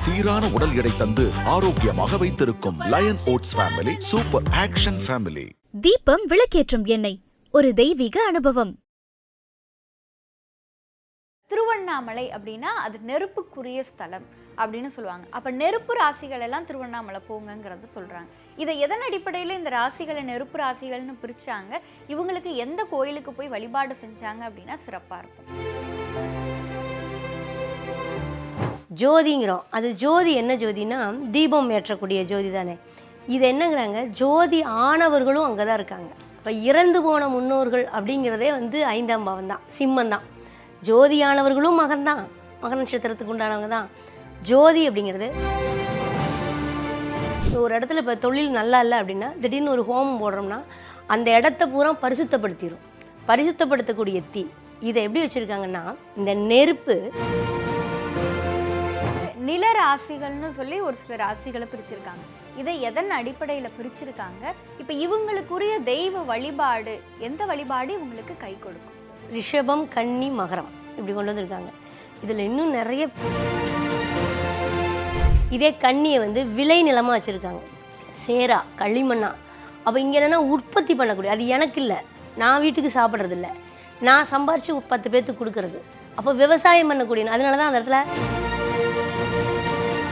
சீரான உடல் எடை தந்து ஆரோக்கியமாக வைத்திருக்கும் lion oats family super action family. Deepam விளக்கேற்றும் எண்ணெய், ஒரு தெய்வீக அனுபவம். திருவண்ணாமலை அப்படின்னா அது நெருப்புக்குரிய ஸ்தலம் அப்படின்னு சொல்லுவாங்க. அப்போ நெருப்பு ராசிகள் எல்லாம் திருவண்ணாமலை போங்கங்கிறத சொல்கிறாங்க. இதை எதன் அடிப்படையில் இந்த ராசிகளை நெருப்பு ராசிகள்னு பிரித்தாங்க, இவங்களுக்கு எந்த கோயிலுக்கு போய் வழிபாடு செஞ்சாங்க அப்படின்னா சிறப்பாக இருக்கும். ஜோதிங்கிறோம். அது ஜோதி என்ன ஜோதினா தீபம் ஏற்றக்கூடிய ஜோதி தானே. இது என்னங்கிறாங்க, ஜோதி ஆனவர்களும் அங்கே தான் இருக்காங்க. இப்போ இறந்து போன முன்னோர்கள் அப்படிங்கிறதே வந்து 5ஆம் பாவம் தான், சிம்மம் தான். ஜோதியானவர்களும் மகன்தான், மக நட்சத்திரத்துக்கு உண்டானவங்க தான். ஜோதி அப்படிங்கிறது ஒரு இடத்துல இப்போ தொழில் நல்லா இல்லை அப்படின்னா திடீர்னு ஒரு ஹோமம் போடுறோம்னா அந்த இடத்த பூரா பரிசுத்தப்படுத்திடும். பரிசுத்தப்படுத்தக்கூடிய தீ இதை எப்படி வச்சுருக்காங்கன்னா, இந்த நெருப்பு நில ராசிகள்னு சொல்லி ஒரு சில ராசிகளை பிரிச்சிருக்காங்க. இதை எதன் அடிப்படையில் பிரிச்சிருக்காங்க? இப்போ இவங்களுக்குரிய தெய்வ வழிபாடு, எந்த வழிபாடு இவங்களுக்கு கை கொடுக்கும்? ரிஷபம், கன்னி, மகரம் இப்படி கொண்டு வந்திருக்காங்க. இதில் இன்னும் நிறைய. இதே கன்னியை வந்து விளை நிலமாக வச்சுருக்காங்க, சேரா களிமண்ணா. அப்போ இங்கே என்னென்னா உற்பத்தி பண்ணக்கூடிய, அது எனக்கு இல்லை, நான் வீட்டுக்கு சாப்பிட்றது இல்லை, நான் சம்பாரித்து 10 பேர்த்துக்கு கொடுக்கறது. அப்போ விவசாயம் பண்ணக்கூடிய, அதனால தான் அந்த இடத்துல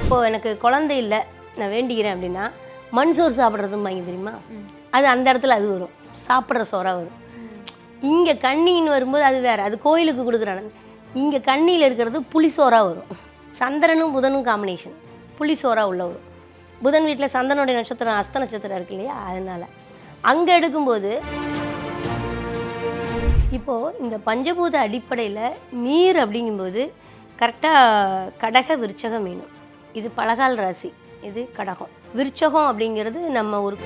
இப்போது எனக்கு குழந்தை இல்லை நான் வேண்டிக்கிறேன் அப்படின்னா மண் சோறு சாப்பிட்றதும் வாங்கி தெரியுமா, அது அந்த இடத்துல அது வரும், சாப்பிட்ற சோறாக வரும். இங்கே கன்னின்னு வரும்போது அது வேறு, அது கோயிலுக்கு கொடுக்குறாங்க. இங்கே கன்னியில் இருக்கிறது புளிசோறாக வரும். சந்திரனும் புதனும் காம்பினேஷன், புளிசோறாக உள்ள வரும். புதன் வீட்டில் சந்திரனுடைய நட்சத்திரம் அஸ்த நட்சத்திரம் இருக்கு இல்லையா, அதனால் அங்கே எடுக்கும்போது இப்போது இந்த பஞ்சபூத அடிப்படையில் நீர் அப்படிங்கும்போது கரெக்டாக கடக விருச்சகம் வேணும். இது பலகால் ராசி, இது கடகம். விருச்சகம் அப்படிங்கிறது நம்ம ஒரு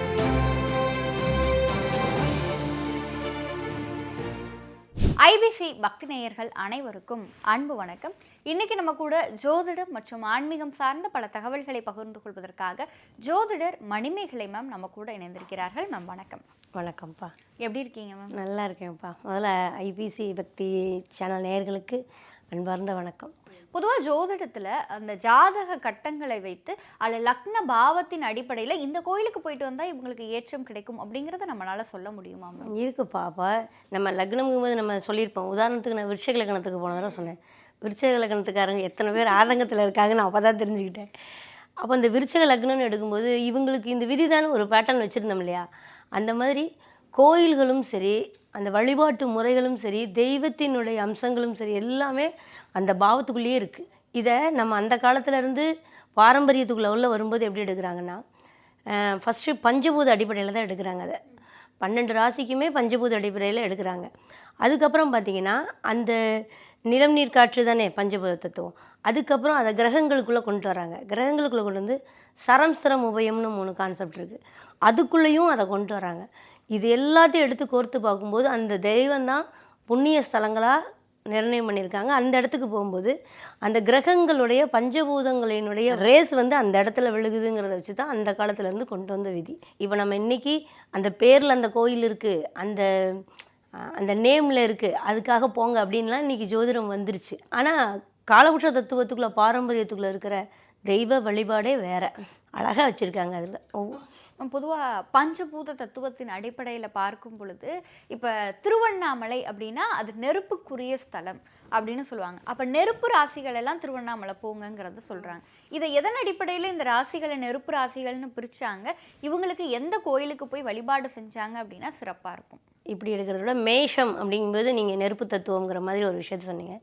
ஐபிசி பக்தி நேயர்கள் அனைவருக்கும் அன்பு வணக்கம். இன்னைக்கு நம்ம கூட ஜோதிடம் மற்றும் ஆன்மீகம் சார்ந்த பல தகவல்களை பகிர்ந்து கொள்வதற்காக ஜோதிடர் மணிமேகலை மேம் நம்ம கூட இணைந்திருக்கிறார்கள். மேம் வணக்கம். வணக்கம்ப்பா. எப்படி இருக்கீங்க மேம்? நல்லா இருக்கேன்ப்பா. முதல்ல ஐபிசி பக்தி சேனல் நேயர்களுக்கு அன்பார்ந்த வணக்கம். பொதுவாக ஜோதிடத்தில் அந்த ஜாதக கட்டங்களை வைத்து அதில் லக்ன பாவத்தின் அடிப்படையில் இந்த கோயிலுக்கு போயிட்டு வந்தால் இவங்களுக்கு ஏற்றம் கிடைக்கும் அப்படிங்கிறத நம்மளால் சொல்ல முடியுமா? இருக்குப்பா. அப்போ நம்ம லக்னம்ங்கும்போது நம்ம சொல்லியிருப்போம். உதாரணத்துக்கு நான் விருச்சிக லக்னத்துக்கு போனதால சொன்னேன். விருச்சிக லக்னத்துக்காரங்க எத்தனை பேர் ஆதங்கத்தில் இருக்காங்கன்னு அப்போ தான் தெரிஞ்சுக்கிட்டேன். அப்போ இந்த விருச்சிக லக்னம்னு எடுக்கும்போது இவங்களுக்கு இந்த விதி தானே ஒரு பேட்டர்ன் வச்சுருந்தோம் இல்லையா, அந்த மாதிரி கோயில்களும் சரி, அந்த வழிபாட்டு முறைகளும் சரி, தெய்வத்தினுடைய அம்சங்களும் சரி, எல்லாமே அந்த பாவத்துக்குள்ளேயே இருக்குது. இதை நம்ம அந்த காலத்துலேருந்து பாரம்பரியத்துக்குள்ளே உள்ள வரும்போது எப்படி எடுக்கிறாங்கன்னா, ஃபஸ்ட்டு பஞ்சபூத அடிப்படையில் தான் எடுக்கிறாங்க. அதை 12 ராசிக்குமே பஞ்சபூத அடிப்படையில் எடுக்கிறாங்க. அதுக்கப்புறம் பார்த்திங்கன்னா அந்த நிலம் நீர் காற்று தானே பஞ்சபூத தத்துவம். அதுக்கப்புறம் அதை கிரகங்களுக்குள்ளே கொண்டு வராங்க. கிரகங்களுக்குள்ளே கொண்டு வந்து சரம் ஸ்திரம் உபயம்னு 3 கான்செப்ட் இருக்குது, அதுக்குள்ளேயும் அதை கொண்டு வராங்க. இது எல்லாத்தையும் எடுத்து கோர்த்து பார்க்கும்போது அந்த தெய்வந்தான் புண்ணிய ஸ்தலங்களாக நிர்ணயம் பண்ணியிருக்காங்க. அந்த இடத்துக்கு போகும்போது அந்த கிரகங்களுடைய பஞ்சபூதங்களினுடைய ரேஸ் வந்து அந்த இடத்துல விழுகுதுங்கிறத வச்சு தான் அந்த காலத்துலேருந்து கொண்டு வந்த விதி. இப்போ நம்ம இன்றைக்கி அந்த பேரில் அந்த கோயில் இருக்குது, அந்த நேமில் இருக்குது, அதுக்காக போங்க அப்படின்லாம் இன்றைக்கி ஜோதிடம் வந்துருச்சு. ஆனால் காலபுருஷ தத்துவத்துக்குள்ளே பாரம்பரியத்துக்குள்ளே இருக்கிற தெய்வ வழிபாடே வேறு, அழகாக வச்சுருக்காங்க. அதில் பொதுவாக பஞ்சபூத தத்துவத்தின் அடிப்படையில் பார்க்கும் பொழுது இப்போ திருவண்ணாமலை அப்படின்னா அது நெருப்புக்குரிய ஸ்தலம் அப்படின்னு சொல்லுவாங்க. அப்போ நெருப்பு ராசிகள் எல்லாம் திருவண்ணாமலை போங்கங்கிறத சொல்கிறாங்க. இதை எதன் அடிப்படையில் இந்த ராசிகளை நெருப்பு ராசிகள்னு பிரித்தாங்க, இவங்களுக்கு எந்த கோயிலுக்கு போய் வழிபாடு செஞ்சாங்க அப்படின்னா சிறப்பாக இருக்கும்? இப்படி எடுக்கிறத விட மேஷம் அப்படிங்கும்போது நீங்கள் நெருப்பு தத்துவங்கிற மாதிரி ஒரு விஷயத்த சொன்னீங்க.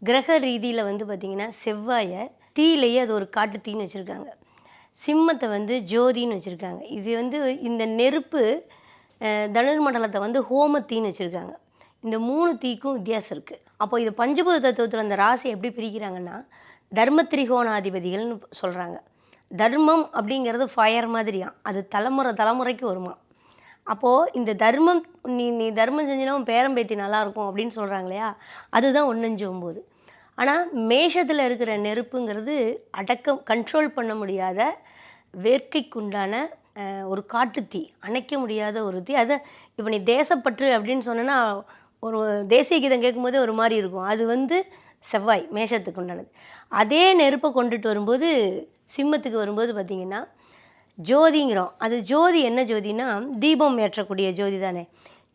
கிரக ரீதியில் வந்து பார்த்திங்கன்னா செவ்வாயை தீயிலேயே அது ஒரு காட்டு தீன்னு வச்சுருக்காங்க. சிம்மத்தை வந்து ஜோதின்னு வச்சுருக்காங்க. இது வந்து இந்த நெருப்பு தனுர்மண்டலத்தை வந்து ஹோமத்தீன்னு வச்சுருக்காங்க. இந்த 3 தீக்கும் வித்தியாசம் இருக்குது. அப்போ இது பஞ்சபூத தத்துவத்தில் அந்த ராசி எப்படி பிரிக்கிறாங்கன்னா, தர்ம திரிகோணாதிபதிகள்னு சொல்கிறாங்க. தர்மம் அப்படிங்கிறது ஃபயர் மாதிரியாம், அது தலைமுறைக்கு வருமா. அப்போது இந்த தர்மம் நீ தர்மம் செஞ்சினா பேரம்பேத்தி நல்லாயிருக்கும் அப்படின்னு சொல்கிறாங்க இல்லையா, அதுதான் 159. ஆனால் மேஷத்தில் இருக்கிற நெருப்புங்கிறது கண்ட்ரோல் பண்ண முடியாத வேர்க்கைக்குண்டான ஒரு காட்டுத்தீ, அணைக்க முடியாத ஒரு தீ. அதை இப்போ நீ தேசப்பற்று அப்படின்னு சொன்னேன்னா ஒரு தேசிய கீதம் கேட்கும்போதே ஒரு மாதிரி இருக்கும். அது வந்து செவ்வாய் மேஷத்துக்கு உண்டானது. அதே நெருப்பை கொண்டுட்டு வரும்போது சிம்மத்துக்கு வரும்போது பார்த்திங்கன்னா ஜோதிங்கிறோம். அது ஜோதி என்ன ஜோதினா தீபம் ஏற்றக்கூடிய ஜோதி தானே.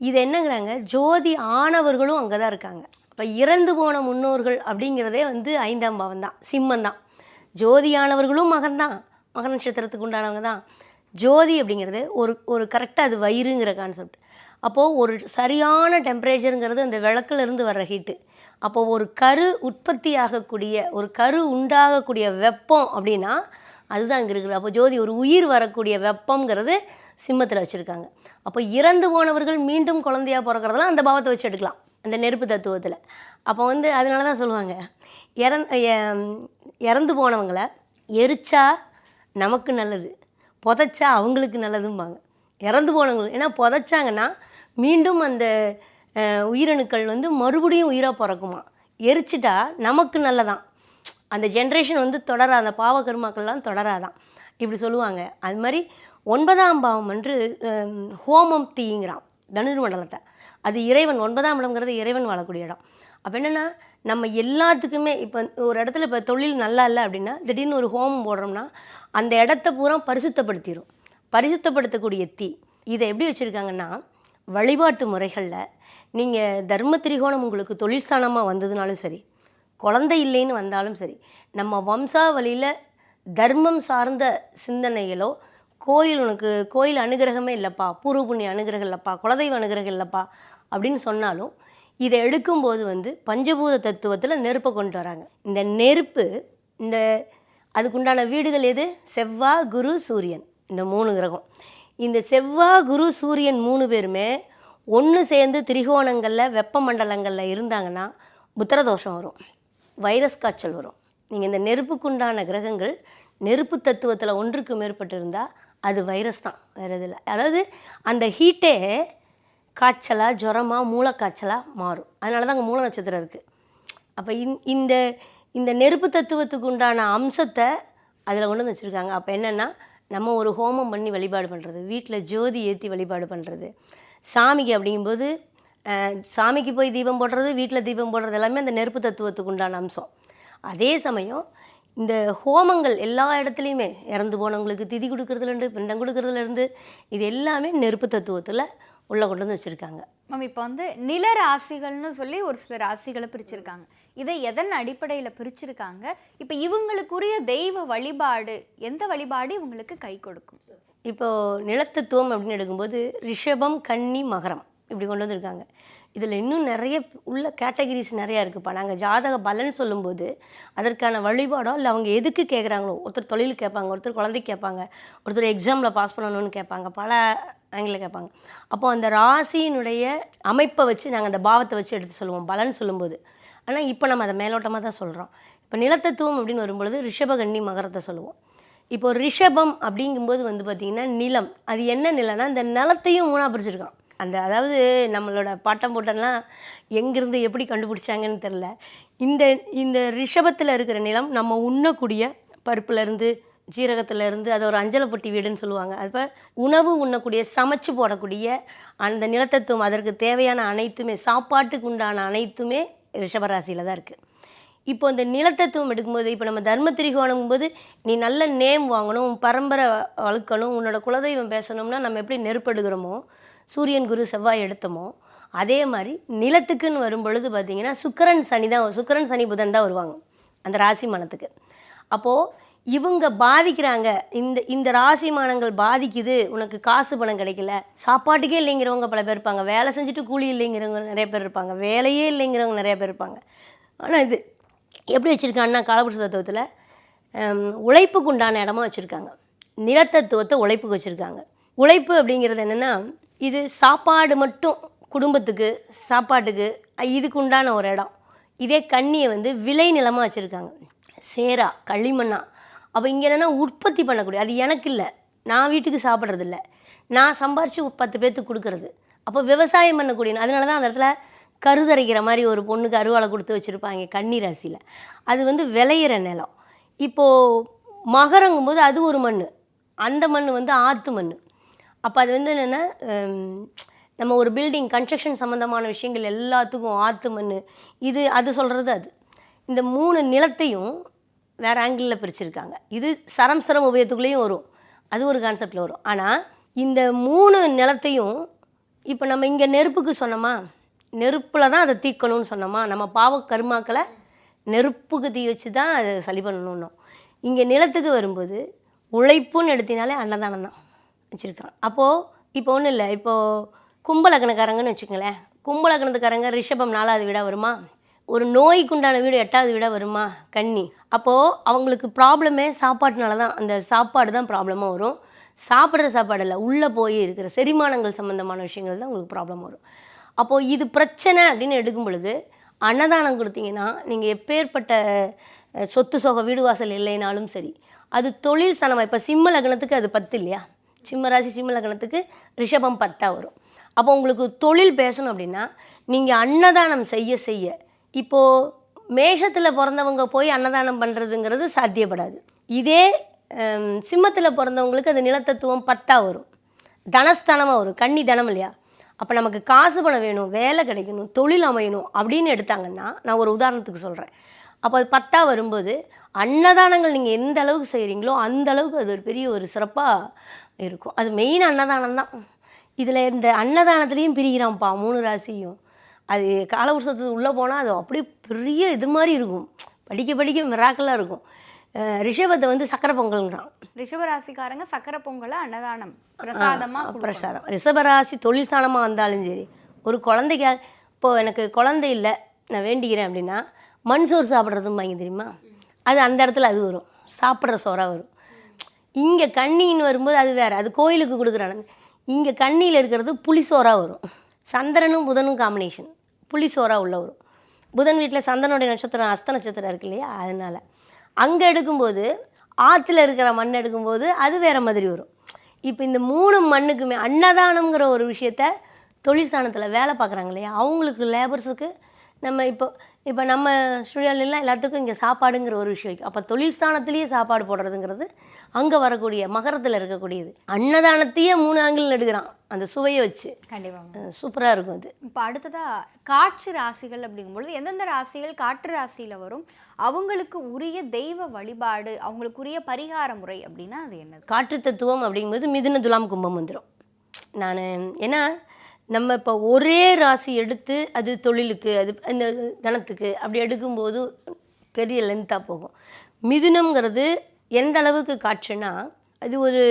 இது என்னங்கிறாங்க, ஜோதி ஆனவர்களும் அங்கே தான் இருக்காங்க. இப்போ இறந்து போன முன்னோர்கள் அப்படிங்கிறதே வந்து 5ஆம் பாவம் தான், சிம்மம் தான். ஜோதியானவர்களும் மகன்தான், மக நட்சத்திரத்துக்கு உண்டானவங்க தான். ஜோதி அப்படிங்கிறது ஒரு கரெக்டாக அது வயிறுங்கிற கான்செப்ட். அப்போது ஒரு சரியான டெம்பரேச்சருங்கிறது அந்த விளக்குலேருந்து வர்ற ஹீட்டு. அப்போது ஒரு கரு உற்பத்தி ஆகக்கூடிய, ஒரு கரு உண்டாகக்கூடிய வெப்பம் அப்படின்னா அதுதான் இங்கே இருக்குது. அப்போ ஜோதி ஒரு உயிர் வரக்கூடிய வெப்பம்ங்கிறது சிம்மத்தில் வச்சுருக்காங்க. அப்போ இறந்து போனவர்கள் மீண்டும் குழந்தையாக பிறக்கிறதெல்லாம் அந்த பாவத்தை வச்சு எடுக்கலாம், அந்த நெருப்பு தத்துவத்தில். அப்போ வந்து அதனால தான் சொல்லுவாங்க, இறந்து போனவங்களை எரிச்சா நமக்கு நல்லது, புதைச்சா அவங்களுக்கு நல்லதும்பாங்க. இறந்து போனவங்களுக்கு ஏன்னா புதைச்சாங்கன்னா மீண்டும் அந்த உயிரணுக்கள் வந்து மறுபடியும் உயிராக பிறக்குமா. எரிச்சிட்டா நமக்கு நல்லதான், அந்த ஜென்ரேஷன் வந்து தொடரா, அந்த பாவகர்மாக்கள்லாம் தொடராதான் இப்படி சொல்லுவாங்க. அது மாதிரி 9ஆம் பாவம் என்று ஹோமம் தீங்கிறான் தனுர்மண்டலத்தை. அது இறைவன் 9ஆம் இடம்ங்கிறது இறைவன் வாழக்கூடிய இடம். அப்போ என்னென்னா நம்ம எல்லாத்துக்குமே இப்போ ஒரு இடத்துல இப்போ தொழில் நல்லா இல்லை அப்படின்னா திடீர்னு ஒரு ஹோமம் போடுறோம்னா அந்த இடத்த பூரா பரிசுத்தப்படுத்திடும். பரிசுத்தப்படுத்தக்கூடிய தீ இதை எப்படி வச்சுருக்காங்கன்னா, வழிபாட்டு முறைகளில் நீங்கள் தர்ம திரிகோணம் உங்களுக்கு தொழில் ஸ்தானமாக வந்ததுனாலும் சரி, குழந்தை இல்லைன்னு வந்தாலும் சரி, நம்ம வம்சாவளியில் தர்மம் சார்ந்த சிந்தனைகளோ, உனக்கு கோயில் அனுகிரகமே இல்லைப்பா, பூர்வ புண்ணிய அனுகிரகம் இல்லைப்பா, குலதெய்வ அனுகிரகம் இல்லைப்பா அப்படின்னு சொன்னாலும் இதை எடுக்கும்போது வந்து பஞ்சபூத தத்துவத்தில் நெருப்பை கொண்டு வராங்க. இந்த நெருப்பு இந்த அதுக்குண்டான வீடுகள் எது? செவ்வாய், குரு, சூரியன், இந்த 3 கிரகம். இந்த செவ்வாய், குரு, சூரியன் 3 பேருமே ஒன்று சேர்ந்து திரிகோணங்களில் வெப்பமண்டலங்களில் இருந்தாங்கன்னா புத்திரதோஷம் வரும், வைரஸ் காய்ச்சல் வரும். நீங்கள் இந்த நெருப்புக்குண்டான கிரகங்கள் நெருப்பு தத்துவத்தில் ஒன்றுக்கு மேற்பட்டு இருந்தால் அது வைரஸ் தான், வேறு எது இல்லை. அதாவது அந்த ஹீட்டே காய்ச்சலாக, ஜுரமாக, மூளைக்காய்ச்சலாக மாறும். அதனால தான் அங்கே மூல நட்சத்திரம் இருக்குது. அப்போ இந்த இந்த நெருப்பு தத்துவத்துக்கு உண்டான அம்சத்தை அதில் கொண்டு வந்து வச்சுருக்காங்க. அப்போ என்னென்னா நம்ம ஒரு ஹோமம் பண்ணி வழிபாடு பண்ணுறது, வீட்டில் ஜோதி ஏற்றி வழிபாடு பண்ணுறது, சாமிக்கு அப்படிங்கும்போது சாமிக்கு போய் தீபம் போடுறது, வீட்டில் தீபம் போடுறது எல்லாமே அந்த நெருப்பு தத்துவத்துக்கு உண்டான அம்சம். அதே சமயம் இந்த ஹோமங்கள் எல்லா இடத்துலையுமே இறந்து போனவங்களுக்கு திதி கொடுக்குறதுலேருந்து பிண்டம் கொடுக்குறதுலேருந்து இது எல்லாமே நெருப்பு தத்துவத்தில் உள்ளே கொண்டு வந்து வச்சுருக்காங்க. மேம், இப்போ வந்து நில ராசிகள்னு சொல்லி ஒரு சில ராசிகளை பிரிச்சிருக்காங்க. இதை எதன் அடிப்படையில் பிரிச்சிருக்காங்க? இப்போ இவங்களுக்குரிய தெய்வ வழிபாடு, எந்த வழிபாடு இவங்களுக்கு கை கொடுக்கும்? இப்போது நிலத்தத்துவம் அப்படின்னு எடுக்கும்போது ரிஷபம், கன்னி, மகரம் இப்படி கொண்டு வந்திருக்காங்க. இதில் இன்னும் நிறைய உள்ள கேட்டகரிஸ் நிறையா இருக்குப்பா. நாங்கள் ஜாதக பலன் சொல்லும்போது அதற்கான வழிபாடோ இல்லை அவங்க எதுக்கு கேட்குறாங்களோ, ஒருத்தர் தொழில் கேட்பாங்க, ஒருத்தர் குழந்தைக்கு கேட்பாங்க, ஒருத்தர் எக்ஸாமில் பாஸ் பண்ணணும்னு கேட்பாங்க, பல ஆங்கிளில் கேட்பாங்க. அப்போது அந்த ராசியினுடைய அமைப்பை வச்சு நாங்கள் அந்த பாவத்தை வச்சு எடுத்து சொல்லுவோம் பலன் சொல்லும்போது. ஆனால் இப்போ நம்ம அதை மேலோட்டமாக தான் சொல்கிறோம். இப்போ நிலத்தத்துவம் அப்படின்னு வரும்பொழுது ரிஷப, கன்னி, மகரத்தை சொல்லுவோம். இப்போ ரிஷபம் அப்படிங்கும்போது வந்து பார்த்திங்கன்னா நிலம், அது என்ன நிலம்னா இந்த நிலத்தையும் 3ஆக பிரிச்சிருக்கான். அதாவது நம்மளோட பாட்டம் போட்டெல்லாம் எங்கேருந்து எப்படி கண்டுபிடிச்சாங்கன்னு தெரில. இந்த ரிஷபத்தில் இருக்கிற நிலம் நம்ம உண்ணக்கூடிய பருப்புலேருந்து, ஜீரகத்துலேருந்து, அது ஒரு அஞ்சலப்பட்டி வீடுன்னு சொல்லுவாங்க. அப்போ உணவு உண்ணக்கூடிய, சமைச்சு போடக்கூடிய அந்த நிலத்தத்துவம், அதற்கு தேவையான அனைத்துமே, சாப்பாட்டுக்கு உண்டான அனைத்துமே ரிஷபராசியில் தான் இருக்குது. இப்போ இந்த நிலத்தத்துவம் எடுக்கும்போது இப்போ நம்ம தர்ம திரிகோணம் போது நீ நல்ல நேம் வாங்கணும், பரம்பரை வளர்க்கணும், உன்னோட குலதெய்வம் பேசணும்னா நம்ம எப்படி நெருப்படுகிறோமோ, சூரியன், குரு, செவ்வாய் எடுத்தோமோ, அதே மாதிரி நிலத்துக்குன்னு வரும் பொழுது பார்த்திங்கன்னா சுக்கிரன், சனி, புதன் தான் வருவாங்க அந்த ராசி மானத்துக்கு. அப்போது இவங்க பாதிக்கிறாங்க, இந்த ராசி மானங்கள் பாதிக்குது, உனக்கு காசு பணம் கிடைக்கல, சாப்பாட்டுக்கே இல்லைங்கிறவங்க பல பேர் இருப்பாங்க, வேலை செஞ்சுட்டு கூலி இல்லைங்கிறவங்க நிறைய பேர் இருப்பாங்க, வேலையே இல்லைங்கிறவங்க நிறைய பேர் இருப்பாங்க. ஆனால் இது எப்படி வச்சுருக்காங்கன்னா காலபுருஷ தத்துவத்தில் உழைப்புக்கு உண்டான இடமா வச்சுருக்காங்க. நிலத்தத்துவத்தை உழைப்புக்கு வச்சுருக்காங்க. உழைப்பு அப்படிங்கிறது என்னென்னா இது சாப்பாடு மட்டும், குடும்பத்துக்கு சாப்பாட்டுக்கு இதுக்கு உண்டான ஒரு இடம். இதே கன்னியை வந்து விளை நிலமாக வச்சுருக்காங்க, சேரா, களிமண்ணா. அப்போ இங்கே என்னென்னா உற்பத்தி பண்ணக்கூடிய, அது எனக்கு இல்லை, நான் வீட்டுக்கு சாப்பிட்றதில்ல, நான் சம்பாரித்து 10 பேர்த்துக்கு கொடுக்குறது. அப்போ விவசாயம் பண்ணக்கூடிய, அதனால தான் அந்த இடத்துல கருதரைக்கிற மாதிரி ஒரு பொண்ணுக்கு அருவாளை கொடுத்து வச்சுருப்பாங்க கன்னி ராசியில். அது வந்து விளையிற நிலம். இப்போது மகரங்கும்போது அது ஒரு மண், அந்த மண் வந்து ஆற்று மண். அப்போ அது வந்து என்னென்னா நம்ம ஒரு பில்டிங் கன்ஸ்ட்ரக்ஷன் சம்மந்தமான விஷயங்கள் எல்லாத்துக்கும் ஆற்று மண், அது சொல்கிறது. அது இந்த 3 நிலத்தையும் வேறு ஆங்கிளில் பிரிச்சிருக்காங்க. இது சரம் உபயத்துக்குள்ளேயும் வரும், அது ஒரு கான்செப்டில் வரும். ஆனால் இந்த 3 நிலத்தையும் இப்போ நம்ம இங்கே நெருப்புக்கு சொன்னோமா, நெருப்பில் தான் அதை தீக்கணும்னு சொன்னோமா, நம்ம பாவ கர்மாக்களை நெருப்புக்கு தீ வச்சு தான் அதை சரி பண்ணணும். இங்கே நிலத்துக்கு வரும்போது உழைப்புன்னு எடுத்தினாலே அன்னதானம் தான் வச்சுருக்காங்க. அப்போது இப்போ ஒன்றும் இல்லை, இப்போது கும்பலக்கணக்காரங்கன்னு வச்சுக்கங்களேன். கும்பலக்கணத்துக்காரங்க ரிஷபம் 4வது வீடாக வருமா, ஒரு நோய்க்குண்டான வீடு 8வது வீடாக வருமா, கன்னி. அப்போது அவங்களுக்கு ப்ராப்ளமே சாப்பாட்டுனால தான், அந்த சாப்பாடு தான் ப்ராப்ளமாக வரும். சாப்பிட்ற சாப்பாடு இல்லை, உள்ளே போய் இருக்கிற செரிமானங்கள் சம்மந்தமான விஷயங்கள் தான் உங்களுக்கு ப்ராப்ளம் வரும். அப்போது இது பிரச்சனை அப்படின்னு எடுக்கும் பொழுது அன்னதானம் கொடுத்தீங்கன்னா நீங்கள் எப்பேற்பட்ட சொத்து சோக வீடு வாசல் இல்லைனாலும் சரி, அது தொழில் ஸ்தானமாக. இப்போ சிம்ம லக்னத்துக்கு அது 10 இல்லையா, சிம்ம ராசி சிம்ம லக்னத்துக்கு ரிஷபம் 10 வரும். அப்போ உங்களுக்கு தொழில் பேசணும் அப்படின்னா நீங்கள் அன்னதானம் செய்ய செய்ய, இப்போது மேஷத்தில் பிறந்தவங்க போய் அன்னதானம் பண்ணுறதுங்கிறது சாத்தியப்படாது. இதே சிம்மத்தில் பிறந்தவங்களுக்கு அது நிலத்தத்துவம் 10 வரும், தனஸ்தானமாக வரும், கன்னி தனம் இல்லையா. அப்போ நமக்கு காசு பணம் வேணும், வேலை கிடைக்கணும், தொழில் அமையணும் அப்படின்னு எடுத்தாங்கன்னா, நான் ஒரு உதாரணத்துக்கு சொல்கிறேன். அப்போ அது 10 வரும்போது அன்னதானங்கள் நீங்கள் எந்த அளவுக்கு செய்கிறீங்களோ அந்த அளவுக்கு அது ஒரு பெரிய ஒரு சிறப்பாக இருக்கும். அது மெயின் அன்னதானம் தான். இதில் இந்த அன்னதானத்துலேயும் பிரிகிறான்ப்பா 3 ராசியும். அது காலவருஷத்துக்கு உள்ளே போனால் அது அப்படியே பெரிய இது மாதிரி இருக்கும், படிக்க படிக்க மிராக்கலாக இருக்கும். ரிஷபத்தை வந்து சக்கரை பொங்கல்ங்கிறான். ரிஷபராசிக்காரங்க சக்கரை பொங்கலை அன்னதானம் பிரசாதம். ரிஷபராசி தொழில் ஸ்தானமாக வந்தாலும் சரி, ஒரு குழந்தைக்காக, இப்போது எனக்கு குழந்தை இல்லை நான் வேண்டிக்கிறேன் அப்படின்னா மண் சோறு சாப்பிட்றதும் வாங்கி தெரியுமா, அது அந்த இடத்துல அது வரும், சாப்பிட்ற சோறாக வரும். இங்கே கன்னின்னு வரும்போது அது வேறு, அது கோயிலுக்கு கொடுக்குறாங்க. இங்கே கன்னியில் இருக்கிறது புளிசோறாக வரும். சந்திரனும் புதனும் காம்பினேஷன், புளிசோறாக உள்ள வரும். புதன் வீட்டில் சந்திரனுடைய நட்சத்திரம் அஸ்த நட்சத்திரம் இருக்கு இல்லையா, அதனால் அங்கே எடுக்கும்போது ஆற்றுல இருக்கிற மண் எடுக்கும்போது அது வேறு மாதிரி வரும். இப்போ இந்த 3 மண்ணுக்குமே அன்னதானங்கிற ஒரு விஷயத்த தொழில் ஸ்தானத்தில் வேலை பார்க்குறாங்க இல்லையா, அவங்களுக்கு லேபர்ஸுக்கு நம்ம இப்போ நம்ம ஸ்டுடியோலாம் எல்லாத்துக்கும் இங்கே சாப்பாடுங்கிற ஒரு விஷயம் வைக்கும். அப்போ தொழில் ஸ்தானத்துலேயே சாப்பாடு போடுறதுங்கிறது அங்கே வரக்கூடிய மகரத்தில் இருக்கக்கூடியது. அன்னதானத்தையே 3 ஆங்கிள் எடுக்கிறான் அந்த சுவையை வச்சு. கண்டிப்பாக சூப்பராக இருக்கும் அது. இப்போ அடுத்ததாக காற்று ராசிகள் அப்படிங்கும்பொழுது எந்தெந்த ராசிகள் காற்று ராசியில் வரும், அவங்களுக்கு உரிய தெய்வ வழிபாடு, அவங்களுக்குரிய பரிகார முறை அப்படின்னா அது என்னது? காற்று தத்துவம் அப்படிங்கும்போது மிதுன துலாம் கும்பம் வந்துடும். நான் ஏன்னா நம்ம இப்போ ஒரே ராசி எடுத்து அது தொழிலுக்கு, அது அந்த தனத்துக்கு அப்படி எடுக்கும்போது பெரிய லென்த்தாக போகும். மிதுனம்ங்கிறது எந்த அளவுக்கு காற்றுனா, அது ஒரு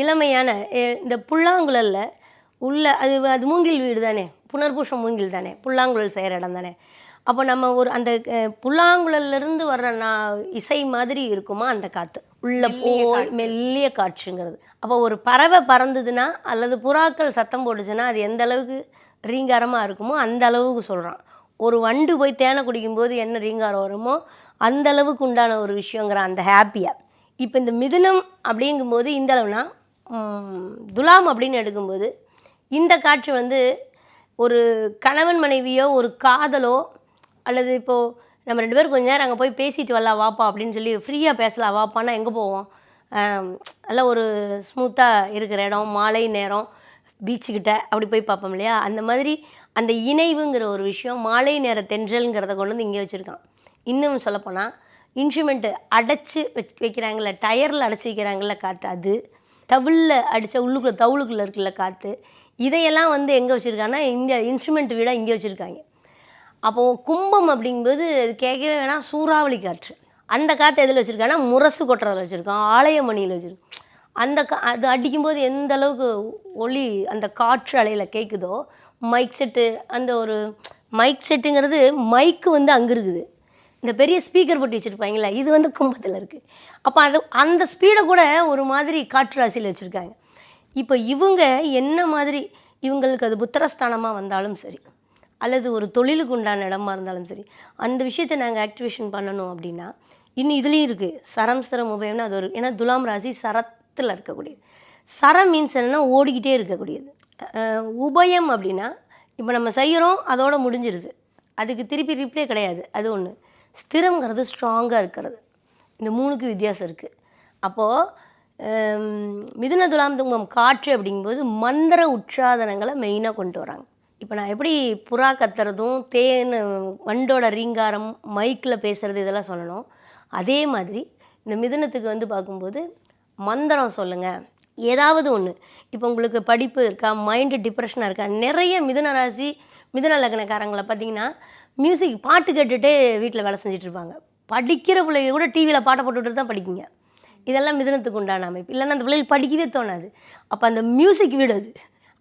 இளமையான இந்த புல்லாங்குழலில் உள்ள அது மூங்கில் வீடு தானே, புனர்பூஷம் மூங்கில் தானே, புல்லாங்குழல் செய்கிற இடம் தானே. அப்போ நம்ம ஒரு அந்த புல்லாங்குழல்லேருந்து வர்ற இசை மாதிரி இருக்குமா அந்த காற்று உள்ளே போய் மெல்லிய காற்றுங்கிறது. அப்போ ஒரு பறவை பறந்ததுன்னா அல்லது புறாக்கள் சத்தம் போட்டுச்சுன்னா அது எந்த அளவுக்கு ரீங்காரமாக இருக்குமோ அந்த அளவுக்கு சொல்கிறான். ஒரு வண்டு போய் தேனை குடிக்கும்போது என்ன ரீங்காரம் வருமோ அந்த அளவுக்கு உண்டான ஒரு விஷயங்கிறான் அந்த ஹாப்பியாக. இப்போ இந்த மிதுனம் அப்படிங்கும்போது இந்த அளவுனா, துலாம் அப்படின்னு எடுக்கும்போது இந்த காற்று வந்து ஒரு கணவன் மனைவியோ ஒரு காதலோ, அல்லது இப்போது நம்ம 2 பேரும் கொஞ்ச நேரம் அங்கே போய் பேசிட்டு வரலாம் வாப்பா அப்படின்னு சொல்லி ஃப்ரீயாக பேசலாம் வாப்பான்னா எங்கே போவோம், எல்லாம் ஒரு ஸ்மூத்தாக இருக்கிற இடம், மாலை நேரம் பீச்சுக்கிட்ட அப்படி போய் பார்ப்போம் இல்லையா. அந்த மாதிரி அந்த இணைவுங்கிற ஒரு விஷயம் மாலை நேர தென்றல்ங்கிறத கொண்டு வந்து இங்கே வச்சுருக்கான். இன்னும் சொல்லப்போனால் இன்ஸ்ட்ருமெண்ட்டு அடைச்சி வைக்கிறாங்கல்ல, டயரில் அடைச்சி வைக்கிறாங்கல்ல காற்று, அது தவிழில் அடித்த உள்ளுக்குள்ளே தவுளுக்குள்ளே இருக்குல்ல காற்று, இதையெல்லாம் வந்து எங்கே வச்சுருக்காங்கன்னா இந்த இன்ஸ்ட்ருமெண்ட் வீடாக இங்கே வச்சுருக்காங்க. அப்போது கும்பம் அப்படிங்கும்போது அது கேட்கவே வேணாம், சூறாவளி காற்று. அந்த காற்று எதில் வச்சுருக்காங்கன்னா முரசு கொட்டுறதில் வச்சுருக்கான், ஆலயமணியில் வச்சுருக்கோம். அந்த அது அடிக்கும்போது எந்த அளவுக்கு ஒளி அந்த காற்று அலையில் கேட்குதோ, மைக் செட்டு, அந்த ஒரு மைக் செட்டுங்கிறது மைக்கு வந்து அங்கே இருக்குது, இந்த பெரிய ஸ்பீக்கர் போட்டு வச்சுருப்பாங்களே இது வந்து கும்பத்தில் இருக்குது. அப்போ அந்த ஸ்பீடை கூட ஒரு மாதிரி காற்று ராசியில் வச்சுருக்காங்க. இப்போ இவங்க என்ன மாதிரி, இவங்களுக்கு அது புத்திரஸ்தானமாக வந்தாலும் சரி, அல்லது ஒரு தொழிலுக்கு உண்டான இடமா இருந்தாலும் சரி, அந்த விஷயத்தை நாங்கள் ஆக்டிவேஷன் பண்ணணும் அப்படின்னா இன்னும் இதுலேயும் இருக்குது சரம் உபயம்னா அது ஒரு, ஏன்னா துலாம் ராசி சரத்தில் இருக்கக்கூடியது. சரம் மீன்ஸ் என்னென்னா ஓடிக்கிட்டே இருக்கக்கூடியது. உபயம் அப்படின்னா இப்போ நம்ம செய்கிறோம் அதோடு முடிஞ்சிருது, அதுக்கு திருப்பி ரிப்ளே கிடையாது, அது ஒன்று. ஸ்திரங்கிறது ஸ்ட்ராங்காக இருக்கிறது. இந்த 3க்கு வித்தியாசம் இருக்குது. அப்போது மிதுன துலாம் துங்கம் காற்று அப்படிங்கும்போது மந்திர உற்சாதனங்களை மெயினாக கொண்டு வராங்க. இப்போ நான் எப்படி புறா கத்துறதும் தேன் வண்டோட ரீங்காரம் மைக்கில் பேசுகிறது இதெல்லாம் சொல்லணும், அதே மாதிரி இந்த மிதுனத்துக்கு வந்து பார்க்கும்போது மந்திரம் சொல்லுங்கள், ஏதாவது ஒன்று. இப்போ உங்களுக்கு படிப்பு இருக்கா, மைண்டு டிப்ரெஷனாக இருக்கா, நிறைய மிதுன ராசி மிதுன லக்னக்காரங்களை பார்த்தீங்கன்னா மியூசிக் பாட்டு கேட்டுகிட்டே வீட்டில் வேலை செஞ்சிட்ருப்பாங்க. படிக்கிற பிள்ளைங்க கூட டிவியில் பாட்டை போட்டுவிட்டு தான் படிக்குங்க. இதெல்லாம் மிதுனத்துக்கு உண்டான அமைப்பு. இல்லைன்னா அந்த பிள்ளைகள் படிக்கவே தோணாது. அப்போ அந்த மியூசிக் வீடு அது.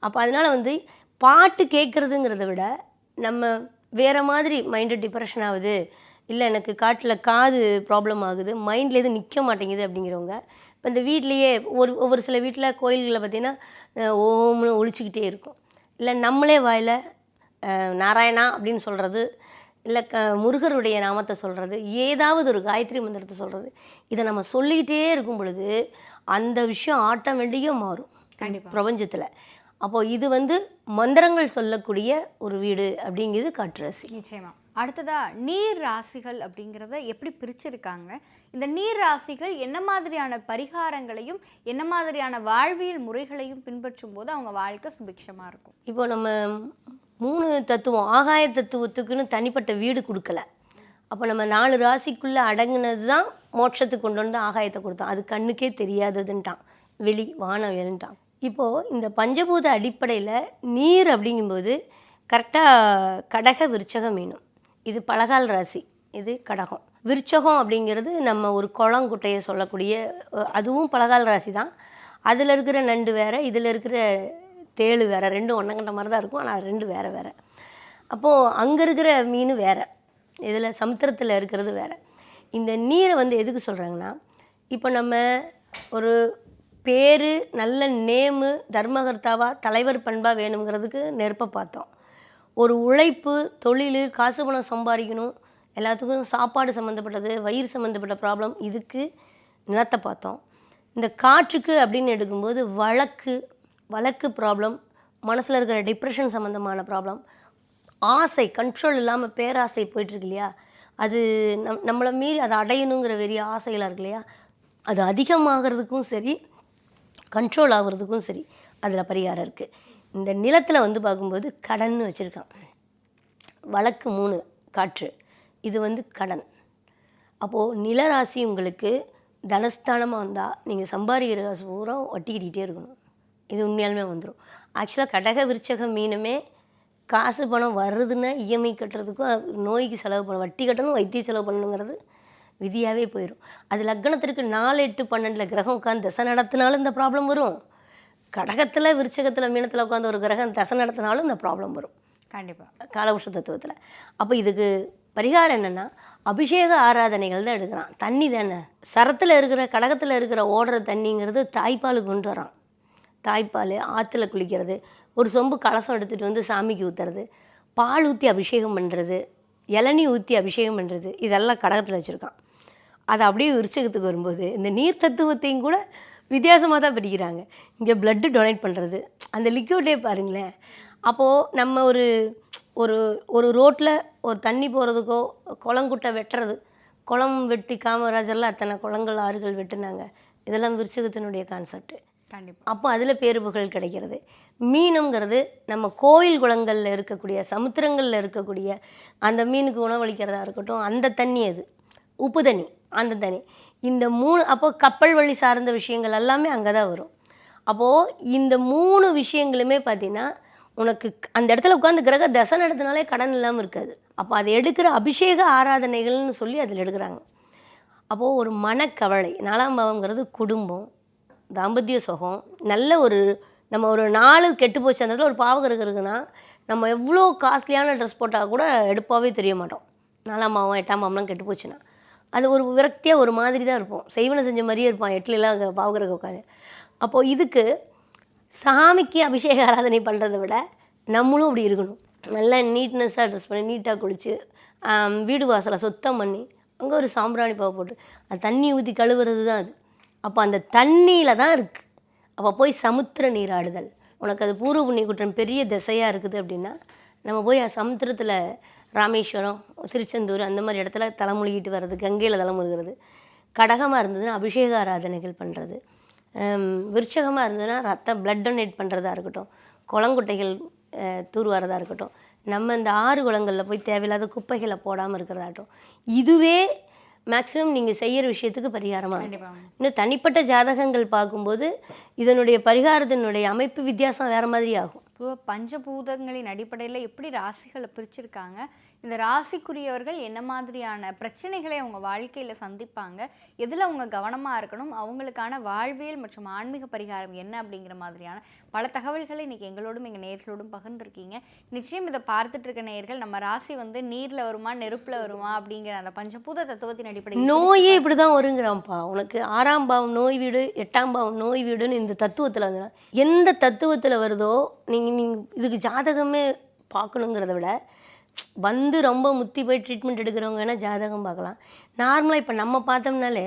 அப்போ அதனால் வந்து பாட்டு கேட்குறதுங்கிறத விட நம்ம வேறு மாதிரி மைண்டு டிப்ரெஷன் ஆகுது, இல்லை எனக்கு காட்டில் காது ப்ராப்ளம் ஆகுது, மைண்டில் எதுவும் நிற்க மாட்டேங்குது அப்படிங்கிறவங்க இப்போ இந்த வீட்லேயே ஒவ்வொரு சில வீட்டில் கோயில்களில் பார்த்திங்கன்னா ஓம்னு ஒழிச்சிக்கிட்டே இருக்கும். இல்லை நம்மளே வாயில் நாராயணா அப்படின்னு சொல்கிறது, இல்லை முருகருடைய நாமத்தை சொல்கிறது, ஏதாவது ஒரு காயத்ரி மந்திரத்தை சொல்கிறது, இதை நம்ம சொல்லிக்கிட்டே இருக்கும் பொழுது அந்த விஷயம் ஆட்டோமேட்டிக்காக மாறும் கண்டிப்பாக பிரபஞ்சத்தில். அப்போது இது வந்து மந்திரங்கள் சொல்லக்கூடிய ஒரு வீடு அப்படிங்கிறது காட்டுராசி. நிச்சயமா. அடுத்ததா நீர் ராசிகள் அப்படிங்கிறத எப்படி பிரிச்சிருக்காங்க, இந்த நீர் ராசிகள் என்ன மாதிரியான பரிகாரங்களையும் என்ன மாதிரியான வாழ்வியல் முறைகளையும் பின்பற்றும் போது அவங்க வாழ்க்கை சுபிக்ஷமாக இருக்கும்? இப்போ நம்ம 3 தத்துவம் ஆகாய தத்துவத்துக்குன்னு தனிப்பட்ட வீடு கொடுக்கல. அப்போ நம்ம 4 ராசிக்குள்ளே அடங்குனது தான் மோட்சத்துக்கு கொண்டு வந்து ஆகாயத்தை கொடுத்தோம். அது கண்ணுக்கே தெரியாததுன்ட்டான், வெளி வானவியல்ன்ட்டான். இப்போது இந்த பஞ்சபூத அடிப்படையில் நீர் அப்படிங்கும்போது கரெக்டாக கடக விருச்சகம் மீனம், இது பலகால் ராசி, இது கடகம். விருச்சகம் அப்படிங்கிறது நம்ம ஒரு குளங்குட்டையை சொல்லக்கூடிய அதுவும் பலகால் ராசி தான். அதில் இருக்கிற நண்டு வேறு, இதில் இருக்கிற தேள் வேறு, ரெண்டும் ஒன்றங்கண்ட மாதிரி தான் இருக்கும், ஆனால் ரெண்டு வேறு வேறு. அப்போது அங்கே இருக்கிற மீன் வேறு, இதில் சமுத்திரத்தில் இருக்கிறது வேறு. இந்த நீரை வந்து எதுக்கு சொல்கிறாங்கன்னா, இப்போ நம்ம ஒரு பேர் நல்ல நேமு தர்மகர்த்தாவாக தலைவர் பண்பாக வேணுங்கிறதுக்கு நெருப்பை பார்த்தோம். ஒரு உழைப்பு தொழில் காசு பணம் சம்பாதிக்கணும், எல்லாத்துக்கும் சாப்பாடு சம்மந்தப்பட்டது வயிறு சம்மந்தப்பட்ட ப்ராப்ளம், இதுக்கு நிலத்தை பார்த்தோம். இந்த காற்றுக்கு அப்படின்னு எடுக்கும்போது வழக்கு ப்ராப்ளம், மனசில் இருக்கிற டிப்ரெஷன் சம்மந்தமான ப்ராப்ளம், ஆசை கண்ட்ரோல் இல்லாமல் பேராசை போயிட்டுருக்கு இல்லையா, அது நம்மளை மீறி அதை அடையணுங்கிற வெறிய ஆசைகளாக இருக்கு இல்லையா, அது அதிகமாகிறதுக்கும் சரி கண்ட்ரோல் ஆகிறதுக்கும் சரி அதில் பரிகாரம் இருக்குது. இந்த நிலத்தில் வந்து பார்க்கும்போது கடன்னு வச்சுருக்கான். வழக்கு 3 காற்று, இது வந்து கடன். அப்போது நிலராசி உங்களுக்கு தனஸ்தானமாக வந்தால் நீங்கள் சம்பாதிக்கிற காசு பூரா வட்டி கட்டிக்கிட்டே இருக்கணும். இது உண்மையாலுமே வந்துடும். ஆக்சுவலாக கடக விருச்சக மீனுமே காசு பணம் வருதுன்னா இஎம்ஐ கட்டுறதுக்கும் நோய்க்கு செலவு பண்ண வட்டி கட்டணும் வைத்திய செலவு பண்ணணுங்கிறது விதியாகவே போயிடும். அது லக்னத்திற்கு 4, 8, 12 கிரகம் உட்காந்து தசை நடத்தினாலும் இந்த ப்ராப்ளம் வரும். கடகத்தில் விருச்சகத்தில் மீனத்தில் உட்காந்து ஒரு கிரகம் தசை நடத்தினாலும் இந்த ப்ராப்ளம் வரும் கண்டிப்பாக காலபுருஷ தத்துவத்தில். அப்போ இதுக்கு பரிகாரம் என்னென்னா அபிஷேக ஆராதனைகள் தான் எடுக்கிறான். தண்ணி தானே சரத்தில் இருக்கிற கடகத்தில் இருக்கிற ஓடுற தண்ணிங்கிறது தாய்ப்பால் கொண்டு வரான். தாய்ப்பால் ஆற்றுல குளிக்கிறது, ஒரு சொம்பு கலசம் எடுத்துகிட்டு வந்து சாமிக்கு ஊற்றுறது, பால் ஊற்றி அபிஷேகம் பண்ணுறது, இளநீ ஊற்றி அபிஷேகம் பண்ணுறது, இதெல்லாம் கடகத்தில் வச்சுருக்கான். அது அப்படியே விருச்சகத்துக்கு வரும்போது இந்த நீர் தத்துவத்தையும் கூட வித்தியாசமாக தான் பிரிக்கிறாங்க. இங்கே பிளட்டு டொனேட் பண்ணுறது, அந்த லிக்விடே பாருங்களேன். அப்போது நம்ம ஒரு ஒரு ரோட்டில் ஒரு தண்ணி போகிறதுக்கோ குளங்குட்டை வெட்டுறது, குளம் வெட்டி காமராஜர்லாம் அத்தனை குளங்கள் ஆறுகள் வெட்டுனாங்க, இதெல்லாம் விருச்சகத்தினுடைய கான்செப்ட். கண்டிப்பாக. அப்போ அதில் பேரு புகழ் கிடைக்கிறது. மீனுங்கிறது நம்ம கோயில் குளங்களில் இருக்கக்கூடிய சமுத்திரங்களில் இருக்கக்கூடிய அந்த மீனுக்கு உணவளிக்கிறதா இருக்கட்டும், அந்த தண்ணி அது உப்பு தண்ணி, அந்த தண்ணி, இந்த 3. அப்போது கப்பல் வழி சார்ந்த விஷயங்கள் எல்லாமே அங்கே தான் வரும். அப்போது இந்த 3 விஷயங்களுமே பார்த்திங்கன்னா உனக்கு அந்த இடத்துல உட்காந்து கிரக தசை நடத்தினாலே கடன் இல்லாமல் இருக்காது. அப்போ அதை எடுக்கிற அபிஷேக ஆராதனைகள்னு சொல்லி அதில் எடுக்கிறாங்க. அப்போது ஒரு மனக்கவலை 4ஆம் பாவங்கிறது குடும்பம், தாம்பத்திய சுகம், நல்ல நம்ம ஒரு நாள் கெட்டு போச்சு அந்த இடத்துல ஒரு பாவகம் இருக்குன்னா நம்ம எவ்வளோ காஸ்ட்லியான ட்ரெஸ் போட்டால் கூட எடுப்பாகவே தெரிய மாட்டோம். 4ஆம் பாவம் 8ஆம் பாவம்லாம் கெட்டு போச்சுன்னா அது ஒரு விரக்தியாக ஒரு மாதிரி தான் இருப்போம். செய்வனை செஞ்ச மாதிரியே இருப்பான் 8லலாம் பாவகிரகம் உட்காந்து. அப்போது இதுக்கு சாமிக்கு அபிஷேக ஆராதனை பண்ணுறதை விட நம்மளும் அப்படி இருக்கணும். நல்லா நீட்னஸாக ட்ரெஸ் பண்ணி நீட்டாக குளித்து வீடு வாசலை சுத்தம் பண்ணி அங்கே ஒரு சாம்பிராணி பாவை போட்டு அது தண்ணி ஊற்றி கழுவுறது தான் அது. அப்போ அந்த தண்ணியில் தான் இருக்குது. அப்போ போய் சமுத்திர நீராடுதல், உனக்கு அது பூர்வ புண்ணிய குற்றம் பெரிய திசையாக இருக்குது அப்படின்னா நம்ம போய் சமுத்திரத்தில் ராமேஸ்வரம் திருச்செந்தூர் அந்த மாதிரி இடத்துல தலைமொழிகிட்டு வர்றது, கங்கையில் தலைமுழுகிறது. கடகமாக இருந்ததுன்னா அபிஷேக ஆராதனைகள் பண்ணுறது, விருச்சகமாக இருந்ததுன்னா பிளட் டொனேட் பண்ணுறதா இருக்கட்டும், குளங்குட்டைகள் தூர்வாரதாக இருக்கட்டும், நம்ம இந்த ஆறு குளங்களில் போய் தேவையில்லாத குப்பைகளை போடாமல் இருக்கிறதாகட்டும், இதுவே மேக்ஸிமம் நீங்கள் செய்கிற விஷயத்துக்கு பரிகாரமாக இருக்கும். இன்னும் தனிப்பட்ட ஜாதகங்கள் பார்க்கும்போது இதனுடைய பரிகாரத்தினுடைய அமைப்பு வித்தியாசம் வேறு மாதிரி ஆகும். பொதுவாக பஞ்சபூதங்களின் அடிப்படையில் எப்படி ராசிகளை பிரிச்சிருக்காங்க, இந்த ராசிக்குரியவர்கள் என்ன மாதிரியான பிரச்சனைகளை அவங்க வாழ்க்கையில் சந்திப்பாங்க, எதில் அவங்க கவனமாக இருக்கணும், அவங்களுக்கான வாழ்வியல் மற்றும் ஆன்மீக பரிகாரம் என்ன அப்படிங்கிற மாதிரியான பல தகவல்களை இன்றைக்கி எங்களோடும் எங்கள் நேயர்களோடும் பகிர்ந்துருக்கீங்க. நிச்சயம் இதை பார்த்துட்டு இருக்க நேயர்கள் நம்ம ராசி வந்து நீரில் வருமா நெருப்பில் வருமா அப்படிங்கிற அந்த பஞ்சபூத தத்துவத்தின் அடிப்படையில் நோயே இப்படி தான் வருங்கிறான்ப்பா. உனக்கு 6ஆம் பாவம் நோய் வீடு, 8ஆம் பாவம் நோய் வீடுன்னு இந்த தத்துவத்தில் வந்து எந்த தத்துவத்தில் வருதோ நீங்கள் இதுக்கு ஜாதகமே பார்க்கணுங்கிறத விட வந்து ரொம்ப முத்தி போய் ட்ரீட்மெண்ட் எடுக்கிறவங்க வேணால் ஜாதகம் பார்க்கலாம். நார்மலாக இப்போ நம்ம பார்த்தோம்னாலே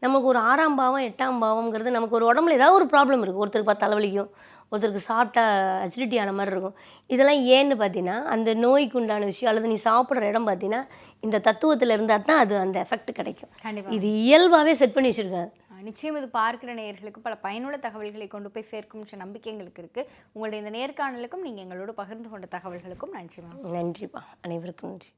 நமக்கு ஒரு 6ஆம் பாவம் 8ஆம் பாவம்ங்கிறது நமக்கு ஒரு உடம்புல ஏதாவது ஒரு ப்ராப்ளம் இருக்குது. ஒருத்தருக்கு பார்த்தா தலைவலிக்கும், ஒருத்தருக்கு சாப்பிட்டா அசிடிட்டி ஆன மாதிரி இருக்கும். இதெல்லாம் ஏன்னு பார்த்தீங்கன்னா அந்த நோய்க்கு உண்டான விஷயம் அல்லது நீ சாப்பிட்ற இடம் பார்த்தீங்கன்னா இந்த தத்துவத்தில் இருந்தால் தான் அது அந்த எஃபெக்ட் கிடைக்கும். கண்டிப்பாக இது இயல்பாகவே செட் பண்ணி வச்சுருக்காங்க. நிச்சயம் இது பார்க்கிற நேயர்களுக்கு பல பயனுள்ள தகவல்களை கொண்டு போய் சேர்க்கும் நம்பிக்கை எங்களுக்கு இருக்குது. உங்களுடைய இந்த நேர்காணலுக்கும் நீங்கள் எங்களோடு பகிர்ந்து கொண்ட தகவல்களுக்கும் நன்றி மேம். நன்றிப்பா, அனைவருக்கும் நன்றி.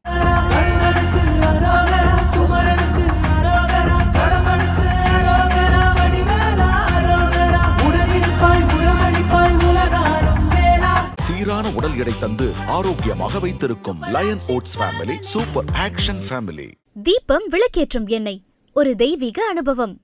சீரான உடல் எடை தந்து ஆரோக்கியமாக வைத்திருக்கும் lion oats family super action family. Deepam விளக்கேற்றும் எண்ணெய் ஒரு தெய்வீக அனுபவம்.